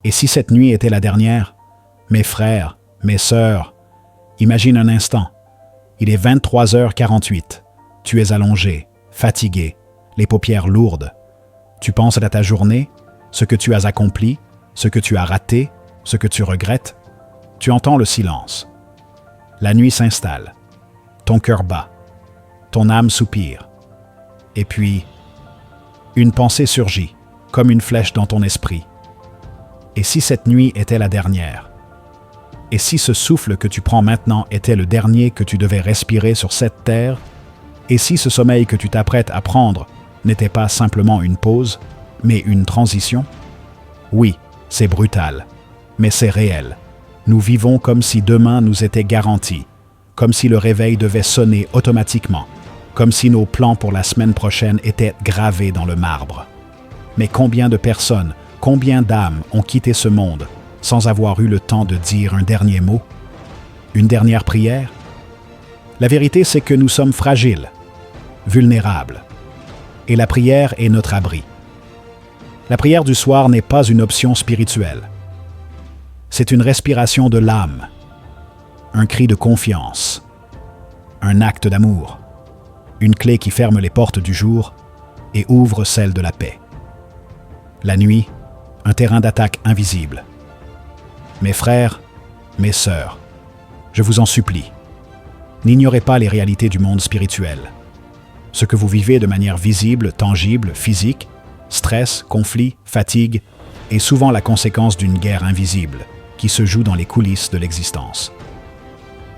Et si cette nuit était la dernière? Mes frères, mes sœurs, imagine un instant. Il est 23h48. Tu es allongé, fatigué, les paupières lourdes. Tu penses à ta journée, ce que tu as accompli, ce que tu as raté, ce que tu regrettes. Tu entends le silence. La nuit s'installe. Ton cœur bat. Ton âme soupire. Et puis, une pensée surgit, comme une flèche dans ton esprit. Et si cette nuit était la dernière? Et si ce souffle que tu prends maintenant était le dernier que tu devais respirer sur cette terre? Et si ce sommeil que tu t'apprêtes à prendre n'était pas simplement une pause, mais une transition? Oui, c'est brutal, mais c'est réel. Nous vivons comme si demain nous était garanti, comme si le réveil devait sonner automatiquement, comme si nos plans pour la semaine prochaine étaient gravés dans le marbre. Mais combien de personnes, combien d'âmes ont quitté ce monde sans avoir eu le temps de dire un dernier mot? Une dernière prière? La vérité, c'est que nous sommes fragiles, vulnérables, et la prière est notre abri. La prière du soir n'est pas une option spirituelle. C'est une respiration de l'âme, un cri de confiance, un acte d'amour, une clé qui ferme les portes du jour et ouvre celles de la paix. La nuit, un terrain d'attaque invisible. Mes frères, mes sœurs, je vous en supplie, n'ignorez pas les réalités du monde spirituel. Ce que vous vivez de manière visible, tangible, physique, stress, conflit, fatigue, est souvent la conséquence d'une guerre invisible qui se joue dans les coulisses de l'existence.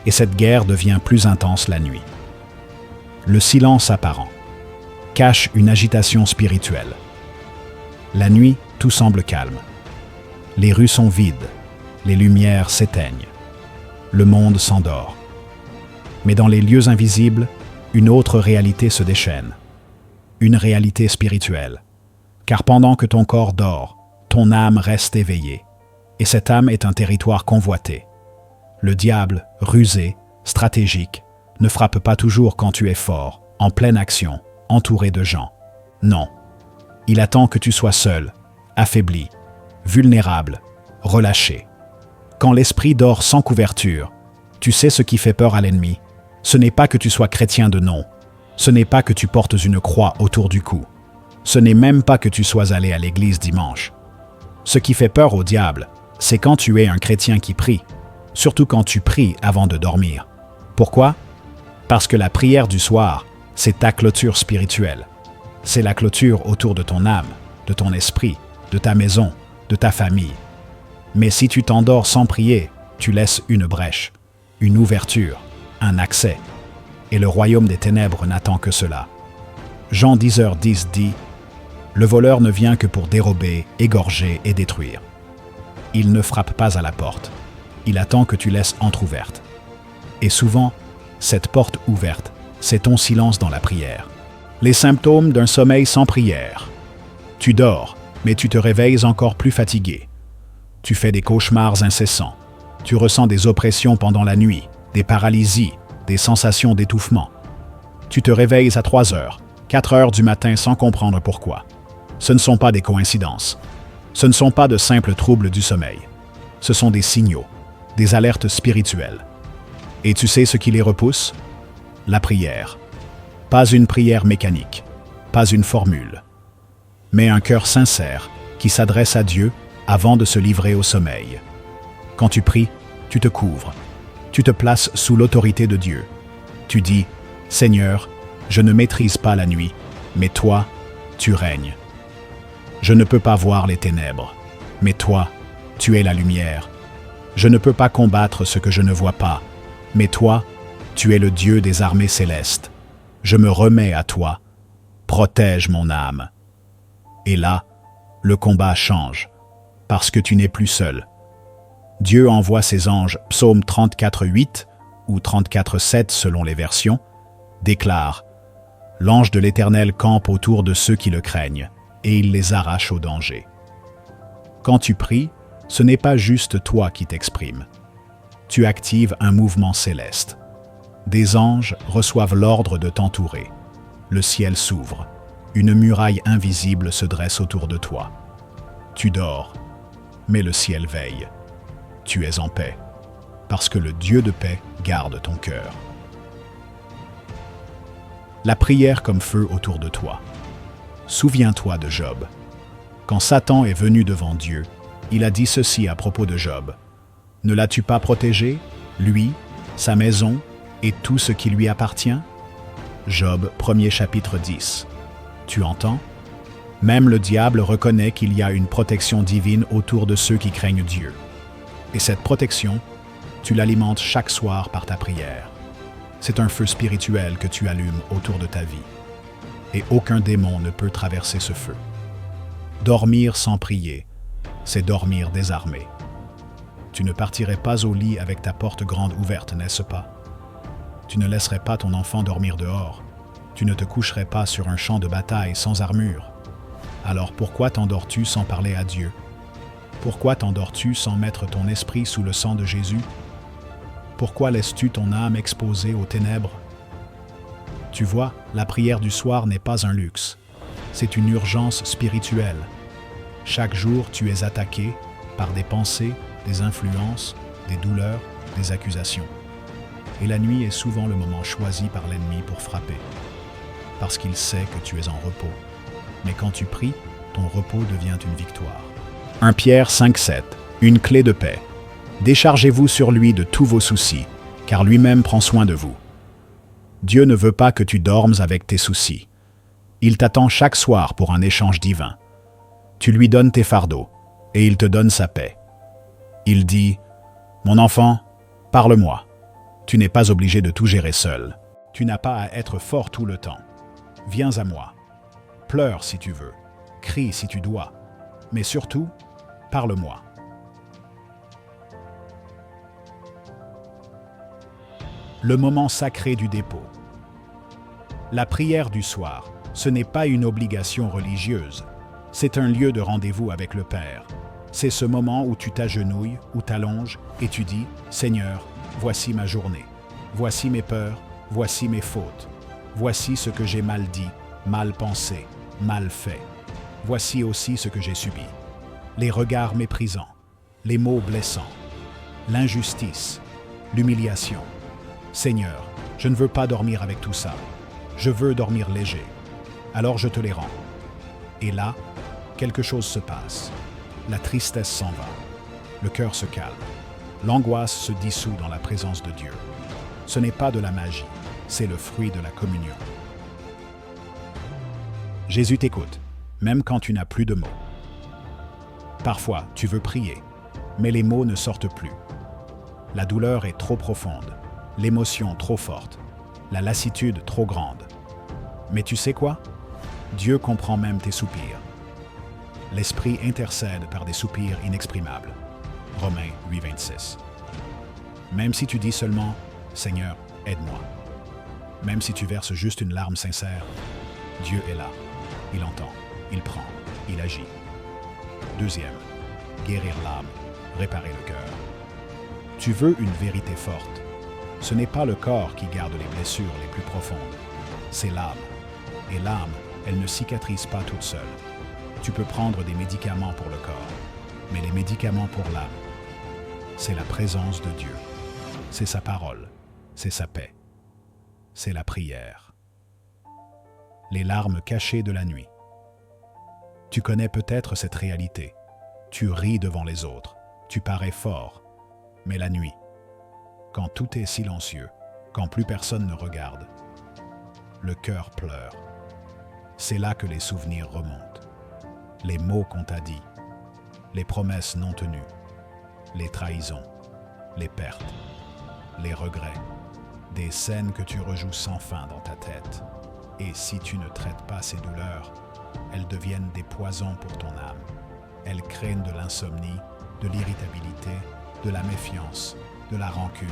Et cette guerre devient plus intense la nuit. Le silence apparent cache une agitation spirituelle. La nuit, tout semble calme. Les rues sont vides, les lumières s'éteignent. Le monde s'endort. Mais dans les lieux invisibles, une autre réalité se déchaîne. Une réalité spirituelle. Car pendant que ton corps dort, ton âme reste éveillée. Et cette âme est un territoire convoité. Le diable, rusé, stratégique, ne frappe pas toujours quand tu es fort, en pleine action, entouré de gens. Non. Il attend que tu sois seul, affaibli, vulnérable, relâché. Quand l'esprit dort sans couverture, tu sais ce qui fait peur à l'ennemi. Ce n'est pas que tu sois chrétien de nom. Ce n'est pas que tu portes une croix autour du cou. Ce n'est même pas que tu sois allé à l'église dimanche. Ce qui fait peur au diable, c'est quand tu es un chrétien qui prie, surtout quand tu pries avant de dormir. Pourquoi? Parce que la prière du soir, c'est ta clôture spirituelle. C'est la clôture autour de ton âme, de ton esprit, de ta maison, de ta famille. Mais si tu t'endors sans prier, tu laisses une brèche, une ouverture, un accès. Et le royaume des ténèbres n'attend que cela. Jean 10h10 dit « Le voleur ne vient que pour dérober, égorger et détruire. Il ne frappe pas à la porte. Il attend que tu laisses entr'ouverte. » Et souvent, cette porte ouverte, c'est ton silence dans la prière. Les symptômes d'un sommeil sans prière. Tu dors, mais tu te réveilles encore plus fatigué. Tu fais des cauchemars incessants. Tu ressens des oppressions pendant la nuit, des paralysies, des sensations d'étouffement. Tu te réveilles à 3 heures, 4 heures du matin sans comprendre pourquoi. Ce ne sont pas des coïncidences. Ce ne sont pas de simples troubles du sommeil. Ce sont des signaux, des alertes spirituelles. Et tu sais ce qui les repousse? La prière. Pas une prière mécanique, pas une formule, mais un cœur sincère qui s'adresse à Dieu avant de se livrer au sommeil. Quand tu pries, tu te couvres. Tu te places sous l'autorité de Dieu. Tu dis « Seigneur, je ne maîtrise pas la nuit, mais toi, tu règnes. Je ne peux pas voir les ténèbres, mais toi, tu es la lumière. Je ne peux pas combattre ce que je ne vois pas, mais toi, tu es le Dieu des armées célestes. Je me remets à toi. Protège mon âme. » Et là, le combat change, parce que tu n'es plus seul. Dieu envoie ses anges, psaume 34:8 ou 34:7 selon les versions, déclare « L'ange de l'Éternel campe autour de ceux qui le craignent, et il les arrache au danger. » Quand tu pries, ce n'est pas juste toi qui t'exprimes. Tu actives un mouvement céleste. Des anges reçoivent l'ordre de t'entourer. Le ciel s'ouvre. Une muraille invisible se dresse autour de toi. Tu dors. mais le ciel veille. Tu es en paix, parce que le Dieu de paix garde ton cœur. La prière comme feu autour de toi. Souviens-toi de Job. Quand Satan est venu devant Dieu, il a dit ceci à propos de Job. « Ne l'as-tu pas protégé, lui, sa maison et tout ce qui lui appartient ?» Job, 1er chapitre 10. Tu entends? Même le diable reconnaît qu'il y a une protection divine autour de ceux qui craignent Dieu. Et cette protection, tu l'alimentes chaque soir par ta prière. C'est un feu spirituel que tu allumes autour de ta vie. Et aucun démon ne peut traverser ce feu. Dormir sans prier, c'est dormir désarmé. Tu ne partirais pas au lit avec ta porte grande ouverte, n'est-ce pas? Tu ne laisserais pas ton enfant dormir dehors. Tu ne te coucherais pas sur un champ de bataille sans armure. Alors pourquoi t'endors-tu sans parler à Dieu? Pourquoi t'endors-tu sans mettre ton esprit sous le sang de Jésus? Pourquoi laisses-tu ton âme exposée aux ténèbres? Tu vois, la prière du soir n'est pas un luxe. C'est une urgence spirituelle. Chaque jour, tu es attaqué par des pensées, des influences, des douleurs, des accusations. Et la nuit est souvent le moment choisi par l'ennemi pour frapper. Parce qu'il sait que tu es en repos. Mais quand tu pries, ton repos devient une victoire. 1 Pierre 5,7. Une clé de paix. Déchargez-vous sur lui de tous vos soucis, car lui-même prend soin de vous. Dieu ne veut pas que tu dormes avec tes soucis. Il t'attend chaque soir pour un échange divin. Tu lui donnes tes fardeaux, et il te donne sa paix. Il dit « Mon enfant, parle-moi. Tu n'es pas obligé de tout gérer seul. Tu n'as pas à être fort tout le temps. Viens à moi. Pleure si tu veux. Crie si tu dois. Mais surtout, parle-moi. » Le moment sacré du dépôt. La prière du soir, ce n'est pas une obligation religieuse. C'est un lieu de rendez-vous avec le Père. C'est ce moment où tu t'agenouilles ou t'allonges et tu dis « Seigneur, voici ma journée. Voici mes peurs, voici mes fautes. Voici ce que j'ai mal dit, mal pensé, mal fait. Voici aussi ce que j'ai subi. Les regards méprisants, les mots blessants, l'injustice, l'humiliation. Seigneur, je ne veux pas dormir avec tout ça. Je veux dormir léger. Alors je te les rends. » Et là, quelque chose se passe. La tristesse s'en va. Le cœur se calme. L'angoisse se dissout dans la présence de Dieu. Ce n'est pas de la magie, c'est le fruit de la communion. Jésus t'écoute, même quand tu n'as plus de mots. Parfois, tu veux prier, mais les mots ne sortent plus. La douleur est trop profonde, l'émotion trop forte, la lassitude trop grande. Mais tu sais quoi? Dieu comprend même tes soupirs. L'Esprit intercède par des soupirs inexprimables. Romains 8,26. Même si tu dis seulement « Seigneur, aide-moi », même si tu verses juste une larme sincère, Dieu est là. Il entend, il prend, il agit. Deuxième, guérir l'âme, réparer le cœur. Tu veux une vérité forte. Ce n'est pas le corps qui garde les blessures les plus profondes, c'est l'âme. Et l'âme, elle ne cicatrise pas toute seule. Tu peux prendre des médicaments pour le corps, mais les médicaments pour l'âme, c'est la présence de Dieu. C'est sa parole, c'est sa paix. C'est la prière. Les larmes cachées de la nuit. Tu connais peut-être cette réalité. Tu ris devant les autres, tu parais fort, mais la nuit, quand tout est silencieux, quand plus personne ne regarde, le cœur pleure. C'est là que les souvenirs remontent. Les mots qu'on t'a dit, les promesses non tenues, les trahisons, les pertes, les regrets, des scènes que tu rejoues sans fin dans ta tête. Et si tu ne traites pas ces douleurs, elles deviennent des poisons pour ton âme. Elles créent de l'insomnie, de l'irritabilité, de la méfiance, de la rancune,